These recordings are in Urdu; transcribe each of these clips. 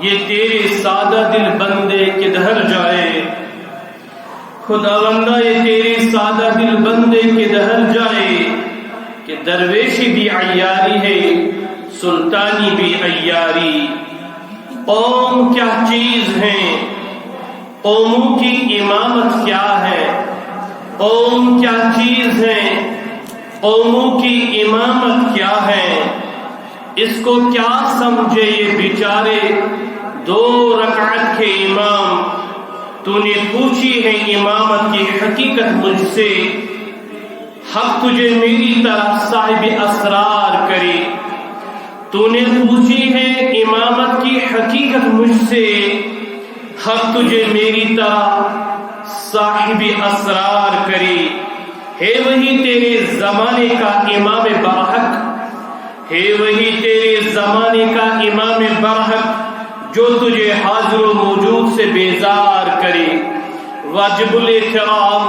یہ تیرے سادہ دل بندے کدھر جائے، خداوندہ یہ تیرے سادہ دل بندے کدھر جائے کہ درویشی بھی عیاری ہے سلطانی بھی عیاری۔ قوم کیا چیز ہے، قوموں کی امامت کیا ہے، قوم کیا چیز ہے، قوموں کی امامت کیا ہے، اس کو کیا سمجھے یہ بیچارے 2 رکعت کے امام۔ تو نے پوچھی ہے امامت کی حقیقت مجھ سے، حق تجھے میری طرح صاحب اسرار کرے۔ تو نے پوچھی ہے امامت کی حقیقت مجھ سے، حق تجھے میری طرح صاحب اسرار کرے۔ ہے وہی تیرے زمانے کا امام برحق، ہے وہی تیرے زمانے کا امام برحق جو تجھے حاضر و موجود سے بیزار کرے۔ واجب الاحترام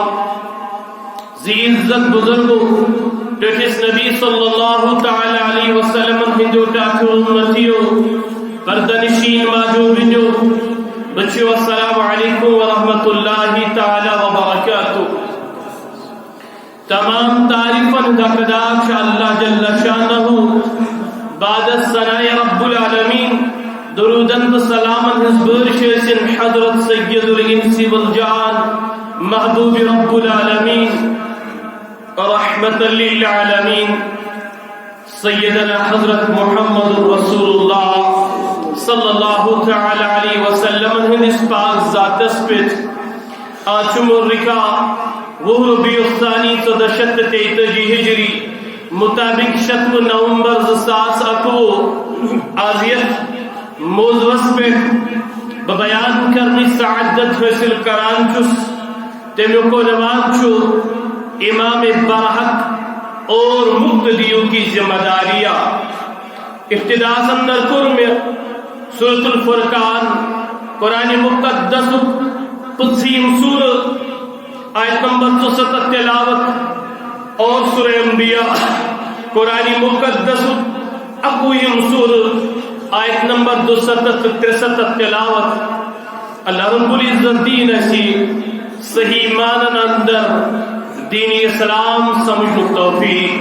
ذی عزت بزرگوں، ٹٹس نبی صلی اللہ تعالی علیہ وسلم ہندو ٹاکر امتیوں، پردنشین ماجو بنیو بچیو، السلام علیکم ورحمت اللہ تعالی وبرکاتہ۔ تمام تعریفاً حقدار اللہ جل شانہ، بعد الثناء رب العالمین، درودن سلامن حزبر شیسن حضرت سید الانس والجان، محبوب رب العالمین، رحمت للعالمین، سیدنا حضرت محمد رسول اللہ صلی اللہ تعالی علیہ وسلم ہندس پاک ذات پت آچم الرکا وہ ربیع الثانی 1433 ہجری مطابق 7 نومبر 2021 آزیت موضوعس پہ بیان کرنی سعادت حاصل کران چس تمیو کو نوان چھو امام برحق اور مقتدیوں کی ذمہ داریاں۔ ابتدا اندر کر میں سورۃ الفرقان قرآن مقدس قدسیم سورہ آیت نمبر 67 تلاوت، اور سورہ انبیاء قرآن مقدس اقویم سورہ آیت نمبر 263 تلاوت۔ اللہ رب العزت دین ایسی صحیح معنی اندر دین اسلام سمجھ توفیق۔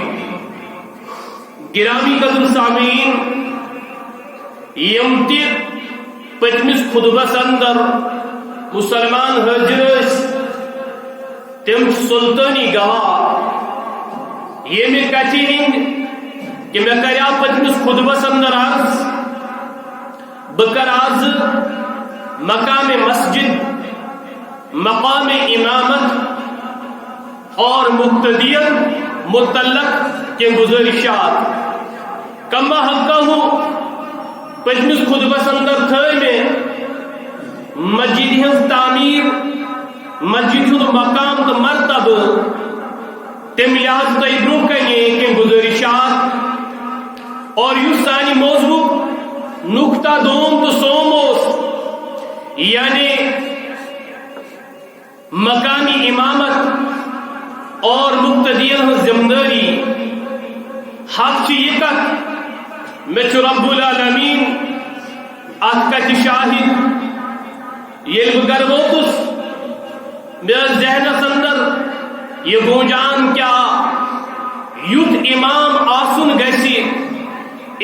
گرامی قدر سامعین، یمتی پچمس خطبس اندر مسلمان حجرس تم سلطانی گواہ یہ میں کچی ہند کہ میں کریا پچمس خطبس اندر عرض بکر آز مقام مسجد، مقام امامت اور مقتدیت متعلق کے گزارشات کما حقہ ہوں پچمس خطبس اندر تھے میں مسجد ہنس تعمیر، مسجد ہند مقام تو مرتب تم لحاظ تو برو کنے کہ گزارشات اور یو سانی موضوع نقطہ دوم تو سوموس یعنی مقامی امامت اور مقتدیان ذمہ داری حق یہ تک میں رب العالمین ات کا شاہد یہ گروتس میرا ذہن اندر یہ گوجان کیا یوت امام آسن گسی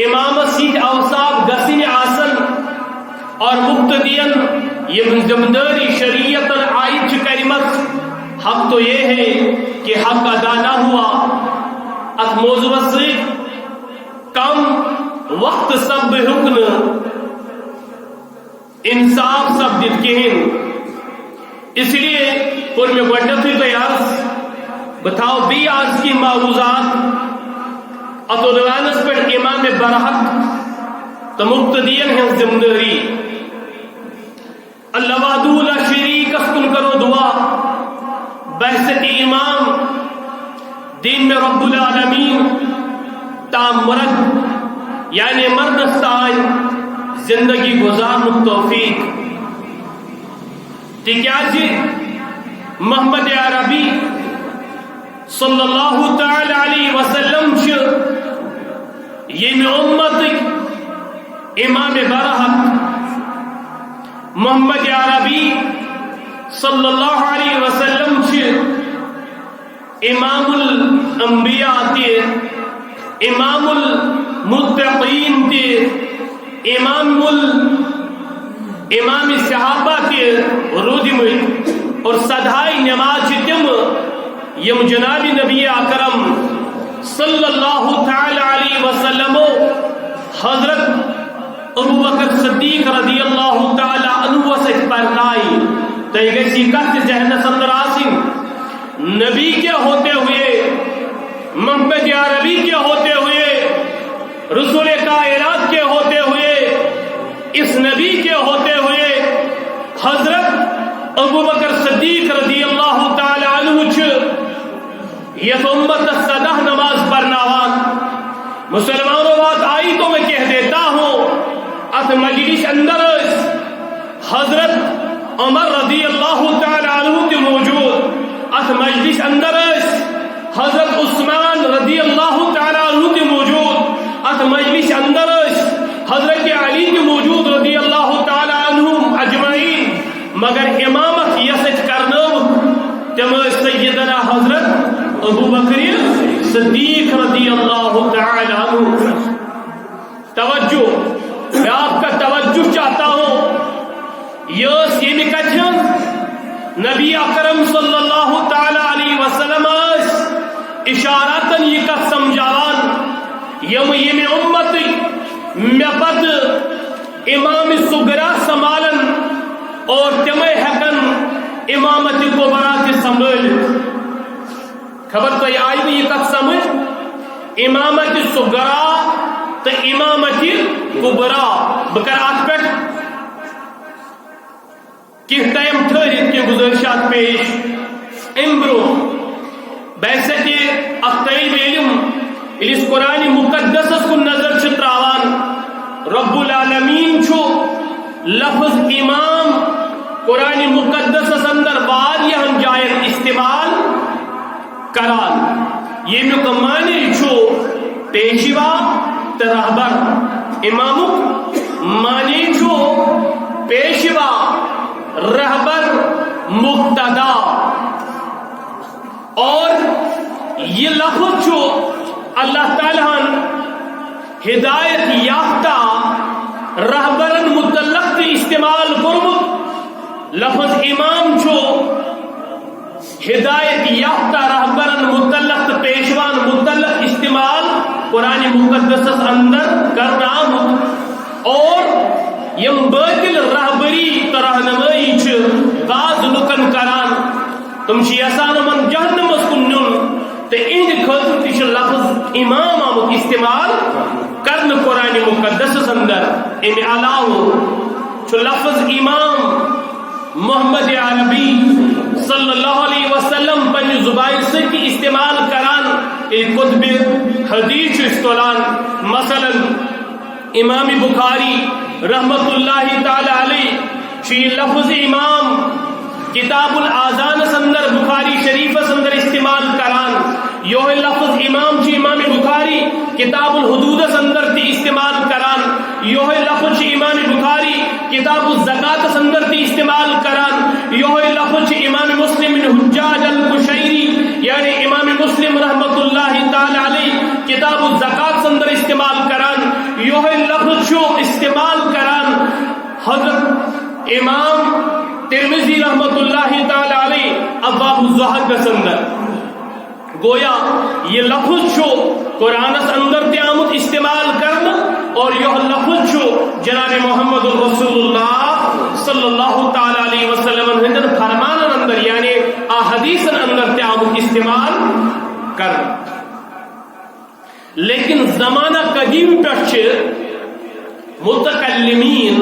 امام سید اوصاف گسن آسن اور مقتدیان یہ ذمہ شریعت عائد کریمت حق تو یہ ہے کہ حق ادا نہ ہوا اس موضوع سے کم وقت سب حکم انصاف سب دل کہن اس لیے پر میں گوڑنت ہوئی تیار بتاؤ بھی آج کی معروضات اتولوانس پر امام برحق تو مقتدین ہیں ذمہ داری اللہ وحدہ لا شریک اسکن کرو دعا بحثت امام دین میں رب العالمین تام مرد یعنی مردستان زندگی گزارن توفیق تکیازی محمد عربی صلی اللہ تعالی علیہ وسلم یہ میں امت امام برحق محمد عربی صلی اللہ علیہ وسلم امام الانبیاء تے امام المتقین تے امام صحابہ تے رودمت اور سدھائی نماز تم یم جناب نبی اکرم صلی اللہ تعالی علیہ وسلم حضرت ابو بکر صدیق رضی اللہ تعالی عنہ سے پرنائی تو یہ کت ذہن اندر آسن نبی کے ہوتے ہوئے محمد عربی کے ہوتے ہوئے رسول کائنات کے ہوتے ہوئے اس نبی کے ہوتے ہوئے حضرت ابو بکر صدیق رضی اللہ تعالی عنہ یہ امت صدہ نماز پڑھناوان مسلمانوں بات آئی تو میں کہہ دیتا ہوں ات مجلس اندر حضرت عمر رضی اللہ تعالی عنہ کے موجود ات مجلس اندر حضرت عثمان رضی اللہ تعالی عنہ کے موجود ات مجلس اندر حضرت علی کے موجود رضی اللہ تعالی عنہ اجمعین مگر امامت یسج کرنو تم سیدنا حضرت ابو بکر صدیق رضی اللہ تعالی عنہ. توجہ میں آپ کا توجہ چاہتا ہوں یہ کتھن نبی اکرم صلی اللہ تعالی علیہ وسلم اشاراتن یہ کت سمجھاوان یم امت میں پت امام صغرا سنبھالن اور تمے ہیکن امامت کبرا تہ سنبھال. خبر تو آئی یہ کت سمجھ امامت صغرا تو امامت کبرا بکر ات پہ کی ٹائم ٹھہرت کی گزارشات پیش امبرو ویسے کہ طالب علم اس قرآن مقدس کو نظر تراوان رب العالمین چھو لفظ امام قرآن مقدس اندر واریاں جائن استعمال کران یہ معنی چھو پیشوا تو رہبر امامک معنی چھو پیشوا رہبر مقتدا اور یہ لفظ جو اللہ تعالیٰ ہدایت یافتہ رہبرن متعلق استعمال کرمت لفظ امام جو ہدایت یافتہ رہبرن متعلق پیشوان متعلق استعمال قرآن مقدس اندر کرنا اور یم باطل رہبری تو رہنمائی بعض لکن کران تم یسان من جہنم کن نیون تو اہد خاطر تہ لفظ امام آمت استعمال کرن قرآن مقدس اندر. امہ علاوہ لفظ امام محمد عربی صلی اللہ علیہ وسلم پنہ زبان سے استعمال کران کتب حدیث استولان مثلا امام بخاری رحمت اللہ تعالی علیہ لفظ امام کتاب الاذان اندر بخاری شریف اندر استعمال کران یہ لفظ امام امام بخاری کتاب الحدود اندر تی استعمال کران یہ لفظ امام بخاری کتاب الزکات اندر تی استعمال کران یہ لفظ امام مسلم بن حجاج القشیری یعنی امام مسلم رحمت اللہ تعالی علیہ کتاب الزکات اندر استعمال کران یہ لفظ استعمال کران حضرت امام ترمذی رحمت اللہ تعالی علیہ ابواب الزہد اندر. گویا یہ لفظ چھو قرآن اندر تے آمد استعمال کرنا اور یہ لفظ چھو جناب محمد رسول اللہ صلی اللہ تعالی علیہ وسلم ہندن فرمان اندر یعنی احادیث اندر تے آمد استعمال کرنا. لیکن زمانہ قدیم پہ متکلمین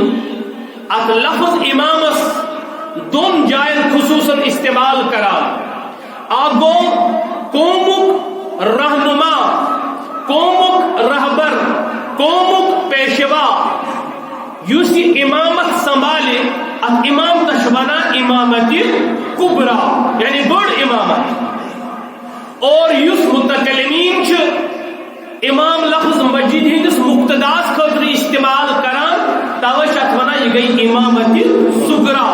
ات لفظ امامس دون جائن خصوصاً استعمال کران. آگو قومک رہنما قومک رہبر قومک پیشوا یوسی امامت سنبھالے ات امام تشبنا امامت کبرا یعنی بڑ امامت اور یوس متکلمین امام لفظ مسجد ہندس مقتداس خاطر استعمال کران توے ات ونان یہ گئی امامت صغرا.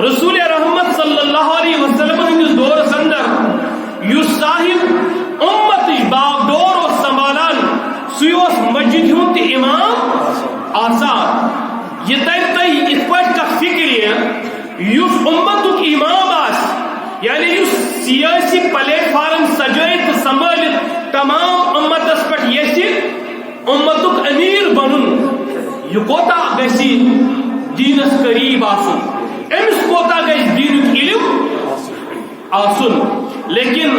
رسول رحمت صلی اللہ علیہ وسلم ہندس دورس اندر یس صاحب امت باغ ڈور سنبھالان سیوس مسجد ہند امام آسان. یہ تر ات پہ کا فکر یس امت امام آس یعنی یس سیاسی پلیٹ فارم سجائت سنبھالت تمام امتس پہ یس امت امیر بنن یہ کوتا گسی دینس قریب آسن امس کوتا گس دین علم آسن. لیکن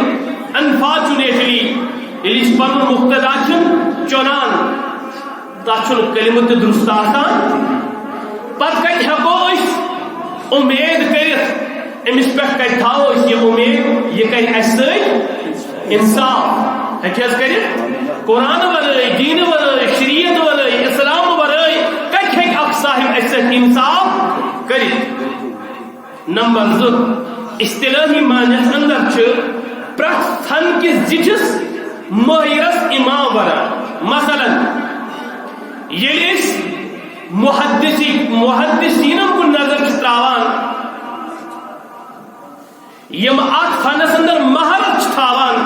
انفارچونیٹلی یل پن مقتدا چنان تک کلمہ درست آسان پتہ کت ہیکو امید کرت امس پہ کت تھاو یہ امید یہ کر اس انصاف ہز کر قرآن ورائے دین ورائے شریعت ورائے اسلام ورائے کت ہیک اخ صاحب اس انصاف کرت. نمبر 2 اصطلاحی معنیس اندر پرت تھن کس زٹھس ماہرس امام ورا. مثلا یس محدثین کو نظر تراوان یم ات فنس اندر مہارت تھاوان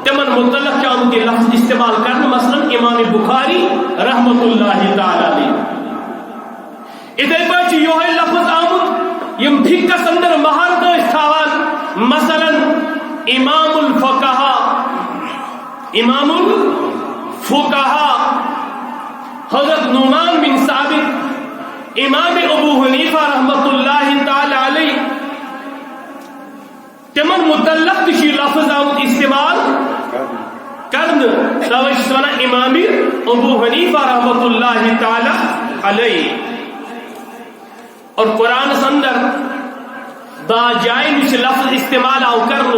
تمن متعلق آمد یہ لفظ استعمال کرنا. مثلا امام بخاری رحمت اللہ تعالی علیہ اتھے پہ یہ لفظ آمد یم فقہس اندر مہارت تھاوان. مثلا امام الفقہا حضرت نعمان بن ثابت امام ابو حنیفہ رحمت اللہ تعالی علیہ تمن متعلق تشی لفظ آمد استعمال کرن توش ونا امام ابو حنیفہ رحمت اللہ تعالی علیہ. اور قرآن اندر با جائے نش لفظ استعمال آو کرن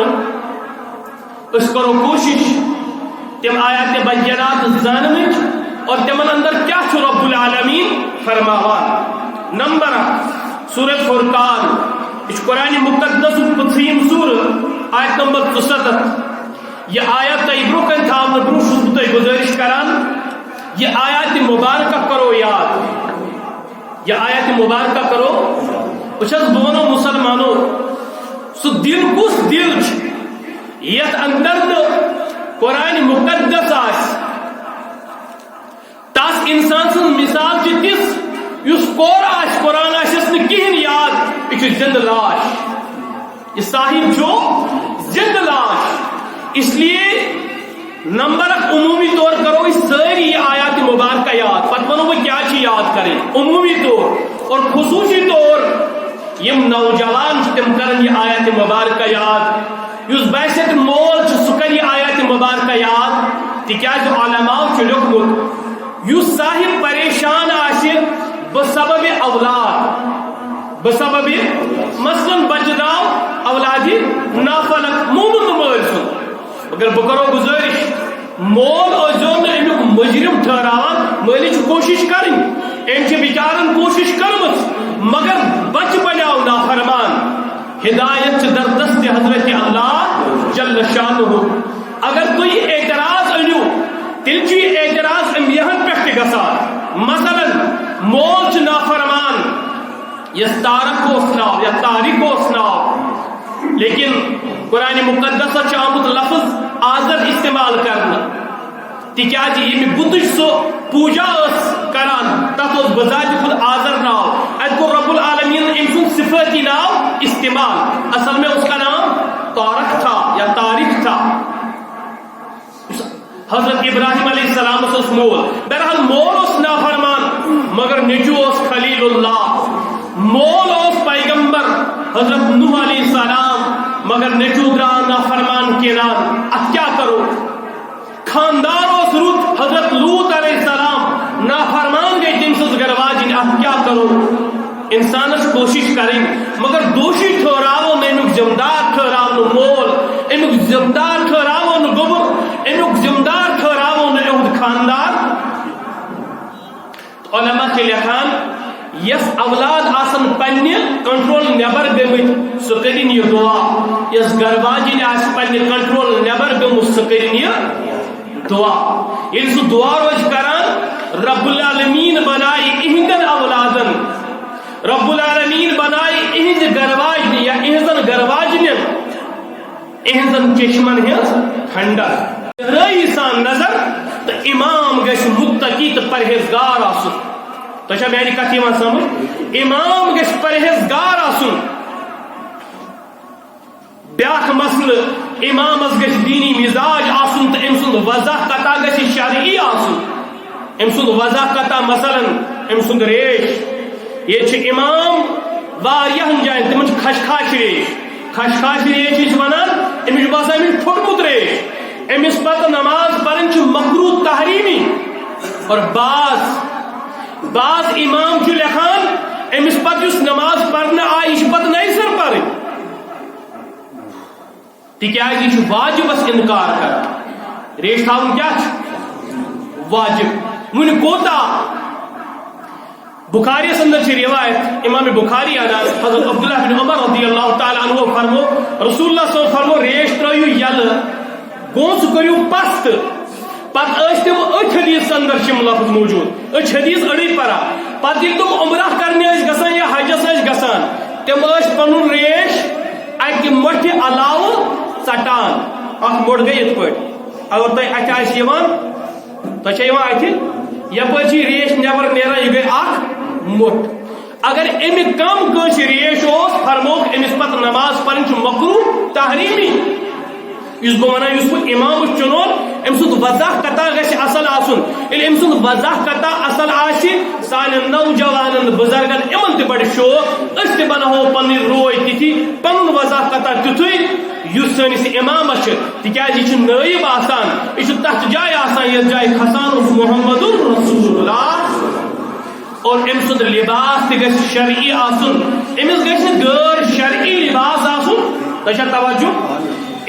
اس کرو کوشش تم آیات بینات زانمچ اور تمن اندر کیا چھو رب العالمین فرماوان. نمبر سورہ فرقان اس قرآن مقدس پتھیم سور آیت نمبر 67 یہ آیت تیبرو کن تھا برو شدت گزارش کران یہ آیات مبارکہ کرو یاد یہ آیات مبارکہ کرو اچھا دونوں مسلمانوں سو دل کس دل یت اندر قرآن مقدس آس تاس انسان سن مثال تس اس کور آس قرآن آس کہین یاد یہ زند لاش یہ صاحب جو زند لاش. اس لیے نمبر عمومی طور کرو اس ساری آیات مبارکہ یاد پتہ ونو وہ کیا چی یاد کریں عمومی طور اور خصوصی طور یم نوجوان تم کرن یہ آیات مبارکہ یاد یس بحثت مول سکر یہ آیات مبارکہ یاد تکیاز علماء لکھمت یس صاحب پریشان آسے بسبب اولاد بسبب مثلا بچداو اولادی نافلک مومن مول سن اگر بکرو گزارش مول اور زون امیک مجرم ٹھہراوان مالی کوشش کریں ام بیچارن کوشش کرمت مگر بچ بناو نافرمان ہدایت در دست حضرت اللہ جل شانہ. اگر کوئی اعتراض انو تیل چی اعتراض امیہن پہ گسا مثلا مول چ نافرمان یس تارک کو اسناو یا تاریخ کو اسناو لیکن قرآن مقدس آمد لفظ آزر استعمال کرنا تکیاز یہ بتش سو پوجا کران تک بذات خود آزر ناو ات کو رب العالمین امسن صفتی ناو استعمال اصل میں اس کا نام تارک تھا یا تاریخ تھا. حضرت ابراہیم علیہ السلام اس مول بہرحال مول اس نافرمان مگر نجو اس خلیل اللہ مول اس پیغمبر حضرت نوح علیہ السلام مگر نجو دران نافرمان کے نام. اب کیا کرو خاندار اس روت حضرت لوط علیہ السلام نافرمان گئے جن سے گرواجن. اب کیا کرو انسان کوشش کریں مگر دوشی ٹھہراو میں انک زمدار ٹھہراو مول انک زمدار ٹھہراو نو گبر انک زمدار ٹھہراو نو اہد خاندار. علماء کے لکھان یس اولاد آسن پنہ کنٹرول نیبر گمت سہ کرن یہ دعا یس گرواجن آس پنہ کنٹرول نیبر گمت سہ کرن یہ دعا. یل سہ دعا روز کران رب العالمین بنائے اہندن اولادن رب العالمین بنائے اہند گرواجن یا اہزن گرواجن اہزن چشمن ہز ٹھنڈک رئی سان نظر تو امام گژھِ متقی تو پرہیزگار آسن تو چھا میری کتھ یوان سمجھ امام گژھِ پرہیزگار آسن بیاکھ مسئلہ امامس گژھِ دینی مزاج آسن تو أمۍ سُنٛد وضاح قطع گژھِ شرعی آسن أمۍ سُنٛد وضاح قطع مثلاً أمۍ سُنٛد ریش یہ چھ امام واریاہن جائن تمن چھ خشخاش ریش ونان امس باسان امس پھٹمت ریش امس پتہ نماز پڑھن چھ مکروہ تحریمی اور بعض امام چھ لکھان امس پتہ اس نماز پڑھنے آئی چھ پتہ نئی سر پڑھن تکیاز یہ چھ واجبس انکار کر ریش تھاون کیا چھ واجب من کوتا بخاری اندر چھ روایت امام بخاری آنا حضرت عبداللہ بن عمر رضی اللہ تعالی عنہ فرمو رسول اللہ صلی اللہ علیہ وسلم فرمو ریش ترایو یل گونس کریو پست پت اس تم اچھ حدیث اندر چھ لفظ موجود اچھ حدیث اڑی پرا پت یہ تم عمرہ کرنے اس گسان یا حجس اس گسان تم اس پنن ریش اکہ مٹھ علاوہ ژٹان اخ موڑ گئی ات پٹ اگر تہ اتھ آس یوان تہ چھ یوان اتھ یپر چھ ریش نیبر نیران یہ گئی اخ مٹھ اگر امہ کم کس ریش اس فرموک امس پتہ نماز پڑھن چھ مکروہ تحریمی اس بہ ونان اس بہ امام چنون ام سند وضاح قطع گژھِ اصل آسن ییٚلہِ ام سند وضاح قطع اصل آسہِ سانٮ۪ن نوجوانن بزرگن یمن تہِ بڑِ شوق أسۍ تہِ بناوو پنٕنۍ روے تِتھی پنُن وضاح قطع تیُتھُے یُس سٲنِس امامس چھُ تِکیازِ یہِ چھُ نٲیب آسان یہِ چھُ تتھ جایہِ آسان یتھ جایہِ کھسان اوس محمد رسول اللہ اور ام سند لباس تہِ گژھِ شرعی آسن امس گژھِ نہٕ غٲر شرعی لباس آسن تۄہہِ چھا توجہ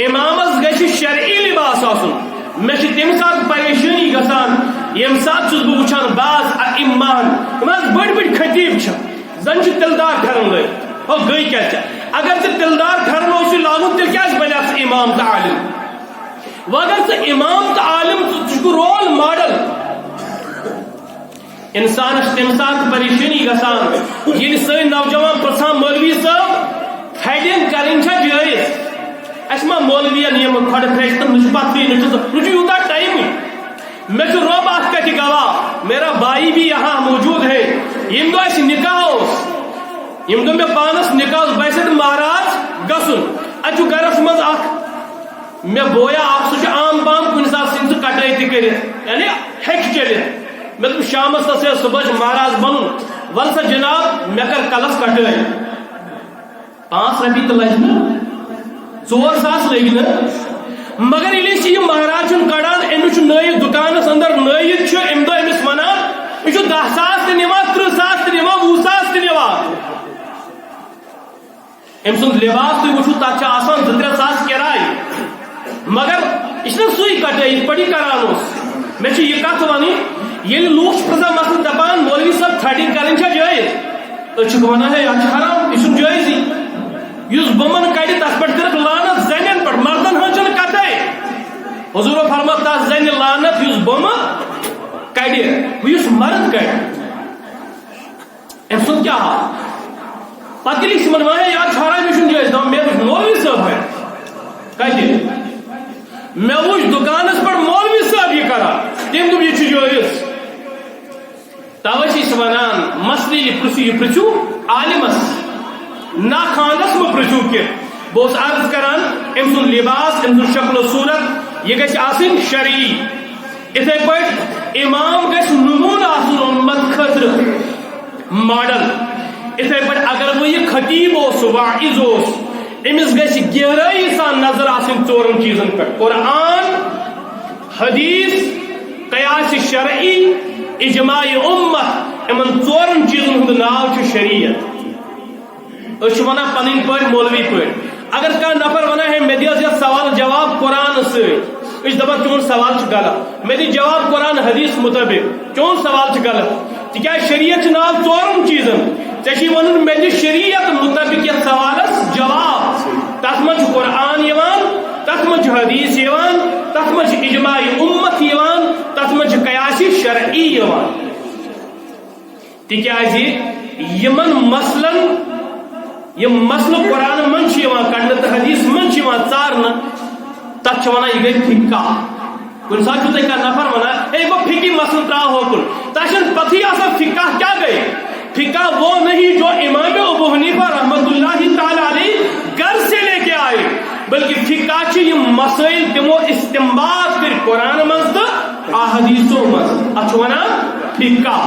امامس گژھِ شرعی لباس آسن مے چھ تمہ سات پریشانی گژھان یم سات چھس بہ وچھان بعض ائمان یم بڑ بڑ خطیب چھ زن چھ تلدار پھرن لٲگِتھ ہو گٔے کیاہ ژےٚ اگر ژےٚ تلدار پھرن اوسُے لاگُن تیٚلہِ کیازِ بنیٛاکھ ژٕ امام تہٕ عالم وۄنۍ اگر ژٕ امام تہٕ عالم ژٕ چھُکھ رول ماڈل انسانس تمہ سات پریشانی گژھان ییٚلہِ سٲنۍ نوجوان پرژھان مولوی صٲب تھدین کرٕنۍ چھا جٲیز اس ما مولوین یم کھڑ پھیش تم نش پتری نش یوتا ٹائم میں تو رب آپ کا گواہ میرا بھائی بھی یہاں موجود ہے یم دو اس نکاح یم دو میں پانس نکاح بیسے مہاراج گسن اچو گرس مز اخ میں بویا آپ سو عام بام کن سات سن کٹائی تہ کرت یعنی ہیک چلت میں تو شام سے صبح مہاراج بن ول سا جناب میں کر کلس کٹائی 5 رۄپیہِ تہ لج نا 4 ساس لگ نا مگر یہ مہاراج کڑان امس نٲیِد دکانس اندر نٲیِد ام دہ امس ونان یہ 10 ساس تہ نوان 30 ساس تہ نوان 20 ساس تہ نوان ام سند لباس تھی وچھو تک آسان 2-3 ساس کرائے مگر یہ سوئی کٹے یہ پڑی کران میں یہ کت ونی یل لوگ پھسان مسل دپان مولوی صاحب تھڈنگ کریں جائز ونان ہے یہ حرام یہ جائز اس بمن کڑ تس پہ کرک لانت زنین پہ مردن ہن کتھے حضور فرما تس زن لانت اس بم کڑ اس مرد کڑ ام سن کیا حال پتہ ییٚلہِ تِمن ونے یا حرام یہ جائز دپ مے وچھ مولوی صاحب ہے کتہِ مے وچھ دکانس پہ مولوی صاحب یہ کران تم دپ یہ جائز توے ونان مسئلہ یہ پرژھو عالمس نا خانس مہ پرژھو کی بہت عرض کران ام سن لباس ام سن شکل و صورت یہ گژھِ آسن شرعی اتھے پٲٹھۍ امام گژھِ نمون آسن امت خٲطرٕ ماڈل اتھے پٲٹھۍ اگر وہ یہ خطیب اوس واعظ اوس امس گژھِ گہرٲیی سان نظر آسن 4 چیزن پہ قرآن حدیث قیاس شرعی اجماع امت امن 4 چیزن ہند ناو چھ شریعت ونان پن پہ مولوی پہ اگر کھانا نفر ونان ہے مے دس یہ سوال جواب قرآن ست دپان چون سوال غلط مے دی جواب قرآن حدیث مطابق چون سوال غلط تکیاز شریعت ناو 4 چیزن ژے ون مے دی شریعت مطابق یہ سوالس جواب تک من قرآن یوان تک من حدیث یوان تک من اجماع امت یوان تک من قیاس شرعی یوان تکیاز یمن مثلاً یہ مسئلہ قرآن من کڑنے تو حدیث من ژارنے تک یہ گئی فقہ کن سات تھی کھانا نفر ونان اے گو فقی مسئلہ تراو ہوکن تاشن پتھی آسان فقہ کیا گئی فقہ وہ نہیں جو امام ابو حنیفہ رحمت اللہ تعالی علیہ گھر سے لے کے آئے بلکہ فقہ یہ مسائل تمو استنباط کر قرآن مز تو احادیثوں مز اتھ ونان فقہ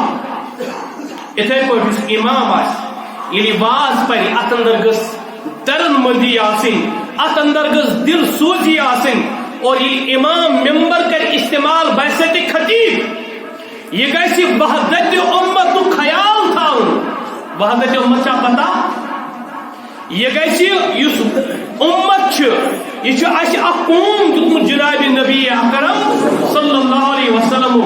اتھے پٲٹھۍ امام آسہِ ییٚلہِ واز پرِ اتھ اندر گٔژھ درن مندی آسٕنۍ اتھ اندر گٔژھ دل سوزی آسٕنۍ اور یہ امام ممبر کر استعمال بحثت خطیب یہ گیسی وحدت امت کو خیال تھا وحدت امت کیا پتا یہ گیسی یس امت یہ قوم دتمت جناب نبی اکرم صلی اللہ علیہ وسلم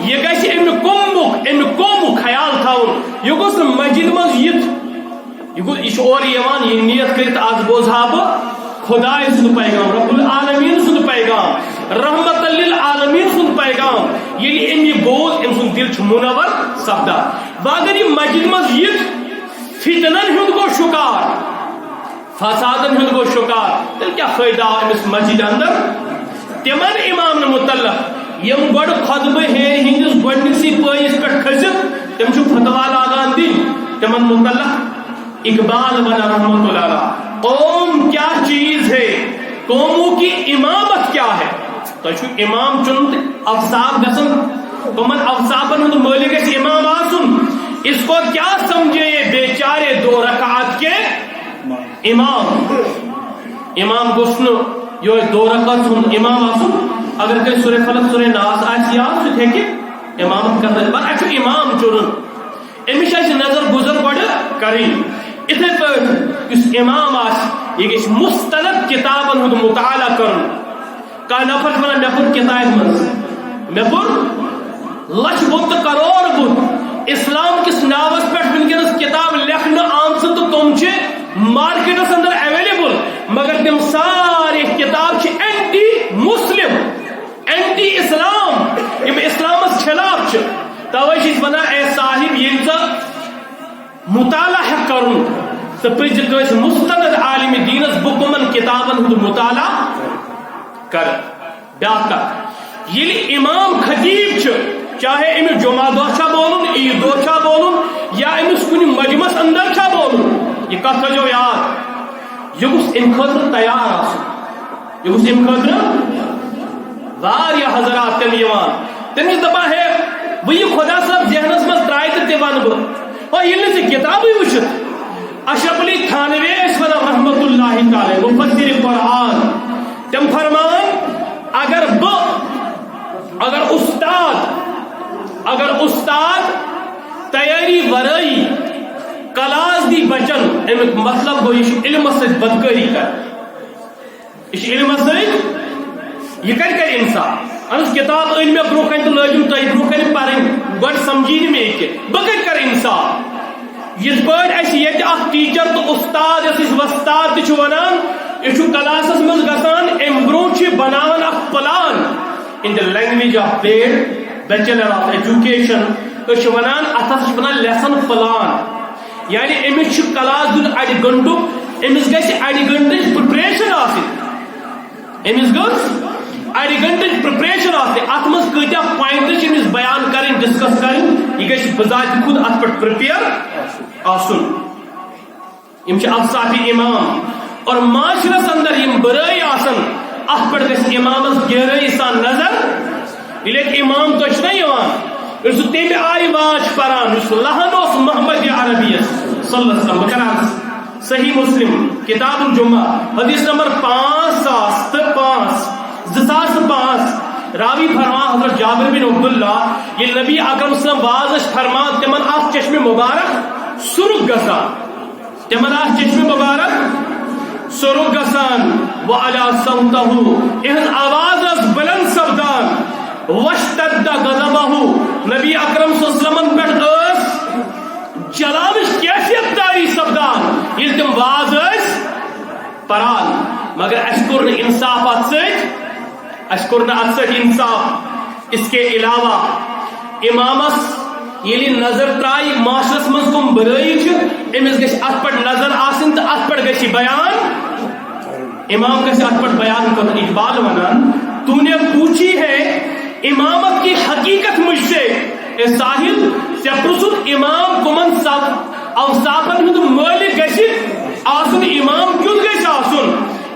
یہ گیسی ام قوم خیال تھا یہ گوس مسجد مز یہ اور یہ نیت کرت آج بوزہا بہ خدائے سن پیغام رب العالمین سن پیغام رحمت للعالمین سن پیغام یعنی ام یہ بوز ام سن دل منور سپدا اگر یہ مسجد مز فتنن ہند گو شکار فسادن ہند گو شکار تیل کیا فائدہ امس مسجد اندر تمن امام متعلق یم گوڑ خطبہ ہیر ہندس گوڑنکسی پائس پہ کھست تم فتوا لاگان دن تمن متعلق اقبال بنا رحمت اللہ علیہ قوم کیا چیز ہے قوموں کی امامت کیا ہے تو امام چنت افساب گسن تمن افسابن ہند مالک اس امام آسن اس کو کیا سمجھے یہ بیچارے 2 رکعت کے امام گسن یہ 2 رکعت سن امام آسن اگر کہ سورہ فلق سورہ ناس آسی آس سے تھے کہ امامت کرنے پر اچھو امام چنن امیشہ سے نظر گزر پڑ کریں اتھے پر اس امام آس یہ اس مستند کتابن ہند مطالعہ کرن کا نفر بنا میں پر کتاب منز میں پر لچھ بت کروڑ بت اسلام کس ناوس پر ونکس کتاب لکھنا آمس تو تم مارکیٹس اندر اویلیبل مگر تم سارے کتاب اینٹی مسلم اینٹی اسلام یم اسلامس خلاف توے ونان اے صاحب یہ مطالعہ کرن تو پہ مستند عالم دینس بکمن کتابن ہند مطالعہ کر بیاکھ یل امام خطیب چاہے امس جمعہ دہ چھا بولن عید دہ چھا بولن یا امس کن مجمس اندر چھا بولن یہ کت تھو یاد یہ گوس ام خاطر تیار آسن یہ گوس ام خاطر واریاہ حضرات تم یوان تمس دپان ہے وہ یہ خدا صاحب ذہنس مز ترائے تو تہ ون بہ اور یل نہ کتابی وچھت اشرف علی تھانوی رحمت اللہ تعالی مفسر قرآن تم فرمان اگر استاد تیاری ورائی کلاس دی بچن امیک مطلب گو یہ علم سے بدکاری کر یہ علم سے یہ کر انسان انس کتاب ان میں برو کن تو لازم تو برو کن پرن گڈ سمجھی میں کہ بکر کر انسان یہ پٲٹھۍ اَسہِ ییٚتہِ اکھ ٹیٖچر تہٕ اُستاد یۄس أسۍ وۄستاد تہِ چھُ وَنان یہِ چھُ کلاسس منٛز گژھان اَمہِ برٛونٛہہ چھِ بناوان اکھ plan in the language of bachelor of education أسۍ چھِ وَنان اَتھ ہسا چھِ وَنان لیسن پلان یعنی أمِس چھُ کلاس دیُن اَڑِ گنٹُک أمِس گژھِ اَڑِ گنٹٕچ پرٛپریشن آسٕنۍ أمِس گٔژھ اَڑِ گنٹٕچ پرٛپریشن آسٕنۍ اَتھ منٛز کۭتیاہ پویِنٹ چھِ أمِس بیان کَرٕنۍ ڈسکس کَرٕنۍ یہِ گژھِ بذاتِ خود اَتھ پٮ۪ٹھ پرٛپیر آسن یم افصافی امام اور معاشرس اندر یم برائی آسن ات پہ گھس امامس گہرائی سان نظر یل امام تو سہ تمہ آئی واچ پران لہن اس محمد عربیس صلی اللہ علیہ وسلم بکر صحیح مسلم کتاب الجمعہ حدیث نمبر 2005 راوی فرمان حضرت جابر بن عبداللہ یہ نبی اکرم صلی اللہ علیہ وسلم فرمان تمن آس چشم مبارک سرخ گسان تمن آس چشم مبارک سرخ گسان وعلا صوتہو اہن آواز اس بلند سبدان وشتد غضبہو نبی اکرم صلی اللہ علیہ وسلم پر اس جلالش کیفیت داری سبدان یہ تم واز اس پران مگر اشکر انصاف اشکر انصاف اس کے علاوہ امامس یلی نظر ترائی معاشرس من کم برائی امس گھس ات پہ نظر آسن تو ات پہ گھس بیان امام گھس ات پہ بیان کر. اقبال ونان تو نے پوچھی ہے امامت کی حقیقت مجھ سے اے ساحل سے پرسد امام کمن اوصافن ہند مالک گھس آسن امام کیوں گھس آسن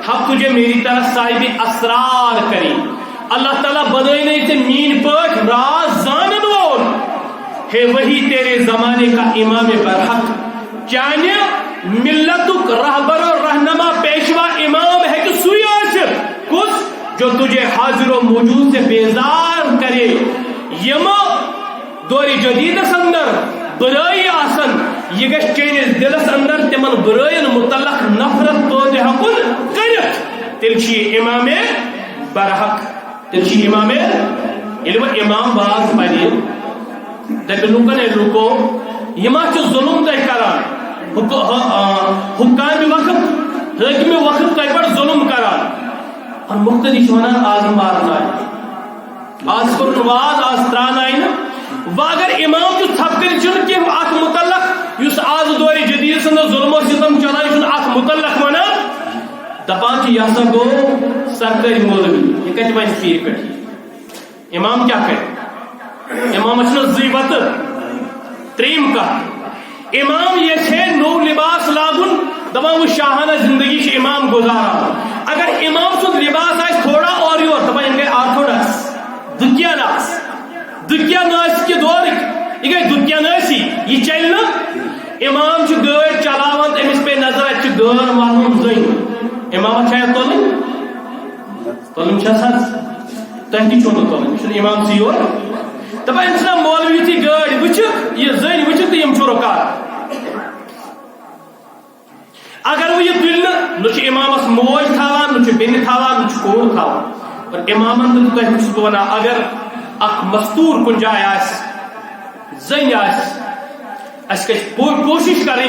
حق تجھے میری طرح صاحب اسرار کری. اللہ تعالیٰ بدائی نہیں تے مین پاٹ راز زانن وول ہے وہی تیرے زمانے کا امام برحق. چانیہ ملتک رہبر و رہنما پیشوا امام ہے کہ سوئی آشر کس جو تجھے حاضر و موجود سے بیزار کرے. یما دور جدید اندر برائی آسن یہ گھس چینس دلس اندر تمن برائن متعلق نفرت پودے حقن کرت تیل چھی امام برحق. تیل چھی امام علم امام باز پڑی دب لوکن لوکو یما چھ ظلم تہ کران حکام وقت حاکم وقت تہ پر ظلم کران اور مختلف ونان آز مارنا آز کرن واز آز تران آئی نا و اگر امام جو تھپ کر چھ کہ ات متعلق اس آز دور جدید سند ظلم و ستم چلان چھ ات متعلق ونان دپان چھ یہ سا گو سرکاری مولوی یہ کتھ ون پیر پہ امام کیا کرے امام چھ زیبت تریم کا امام یہ ہے نو لباس لاگن دپان وہ شاہانہ زندگی چھ امام گزارا. اگر امام سن لباس آئے تھوڑا اور یور دپان یہ گئی آرتھوڈکس دکیا ناس دکیا ناس کے دور یہ گئی دکیا ناسی یہ چل نا امام چھ گاڑ چلاوان امس پہ نظر اچھ گاڑ والن زین امام چھا تولن تولن چھا سچ تہ تہ چھو تولن امام سی یور دپان امس مولوی تھی گاڑ وچھ یہ زین وچھ تو یم چھو رکار. اگر وہ یہ تل نہ امامس موج تھاوان نہ بین تھاوان نہ کور تھاوان اور امامن تو تہ ونان اگر اخ مستور کن جائے آس زن آس اس کوشش کریں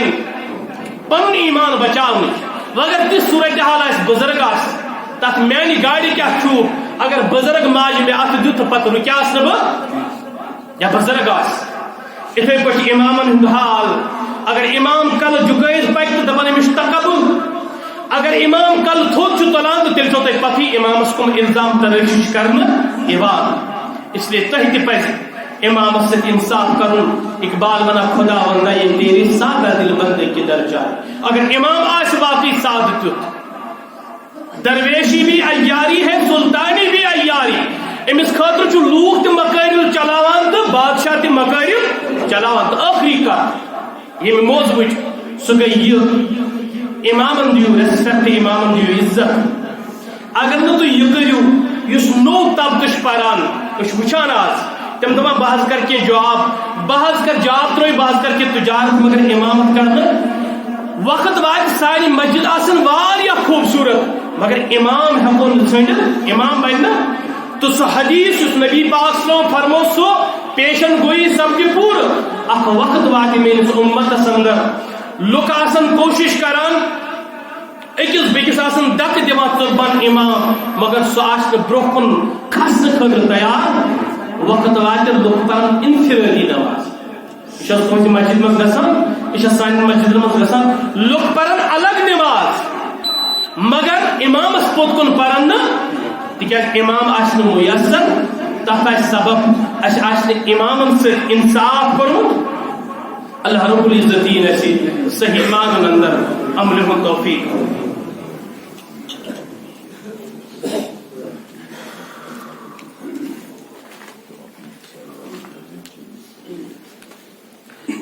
پن ایمان بچاؤن اگر تس صورتحال آس بزرگ آس تک میانی گاڑی کیا چھو اگر بزرگ ماج میں ات دت پتہ رکیاس نہ یا بزرگ آس اتھے پہ امامن ہند حال اگر امام کل جگائز پک تو دپان امس تقبل اگر امام کل تھوت تلان تو تیل چھو تہ پتہ امامس کم الزام ترشش کرنا ایوان. اس لیے تہ تہ پز امام سے انصاف کرن. اقبال ونا خدا وندہ یہ تیرے سادہ دل بندے کے درجہ اگر امام آس باقی سادت درویشی بھی عیاری ہے سلطانی بھی عیاری امس خاطر چھ لوگ تہ مقارل چلاوان تو بادشاہ تہ مقارل چلاوان تو آخری کا یہ موضوع سہ گئی یہ امامن دیو ریسپیکٹ امامن دیو عزت. اگر نہ تو یہ کرو اس نو طبقہ پران اس وچان آج تم دپان بحث کر کے جواب بحث کر جواب تروی بحث کر کے تجارت مگر امامت کرنا وقت وات ساری مسجد آسن واریاہ خوبصورت مگر امام ہیکون ژھنڈت امام بننا تو سو حدیث اس نبی پاک صلی اللہ علیہ وسلم فرمو سو پیشن گوئی سب کی پور اخ وقت وات میرے امت اندر لوک آسن کوشش کران اکس بیکس آسن دک دِوان ژۄپان امام مگر سو آسہ برونٛہہ کُن کھسنہٕ خٲطرٕ تیار وقت واتہِ لُکھ پرن انفرٲدی نماز یہ چھا تُہنٛزِ مسجد منٛز گژھان یہ چھا سانہِ مسجدن منٛز گژھان لُکھ پرن الگ نماز مگر امامس پوٚت کُن پرن نہٕ تِکیازِ امام آسہِ نہٕ مُیسر تتھ آسہِ سبب اسہِ آسہِ نہٕ امامن سۭتۍ انصاف کوٚرمُت. اللہ رب العزت دین اسی صحیح معنی اندر عمل ہن توفیق.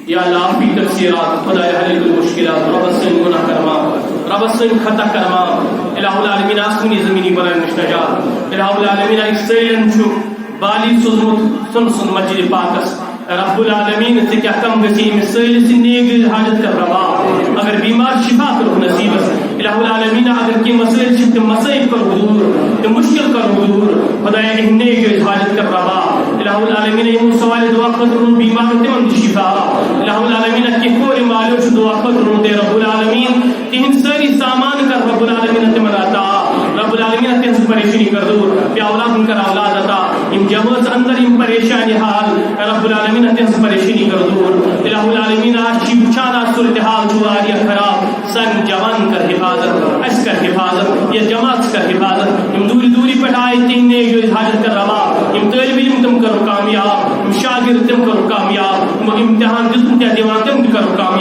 یا اللہ فی تفسیرات خدا حل المشکلات رب سن گناہ کرما رب سن خطا کرما الہ العالمین آسمانی زمینی برائے مشتجاب الہ العالمین ایک سیلن چھو بالی سزمت سن سن مسجد پاکس رب العالمین سے کیا کم گسی مسائل سے نیک حاجت کا روا اگر بیمار شفا کرو نصیب الہ العالمین اگر کی مسائل سے مسائل پر حضور تو مشکل کر حضور خدایا کہ نیک حاجت کا روا الہ العالمین یہ سوال دعا قدر بیمار تمن شفا الہ العالمین کی کوئی معلوم دعا قدر دے رب العالمین ان ساری سامان کا رب العالمین تمن عطا رب العالمین تم پریشانی کر دور یا اولاد ان کا اولاد عطا ان جماعت اندر ان پریشانی حال رب رب العالمین تہذ پریشانی کر دور الہ العالمین آج وچانا صورتحال چھواری خراب سن جوان کر حفاظت اس کر حفاظت یہ جماعت کر حفاظت یم دوری دوری پہ آئے تین حاجت کر روا یم طالب علم تم کرو کامیاب یم شاگرد تم کرو کامیاب امتحان دتم تہ دیوان تم کرو کامیاب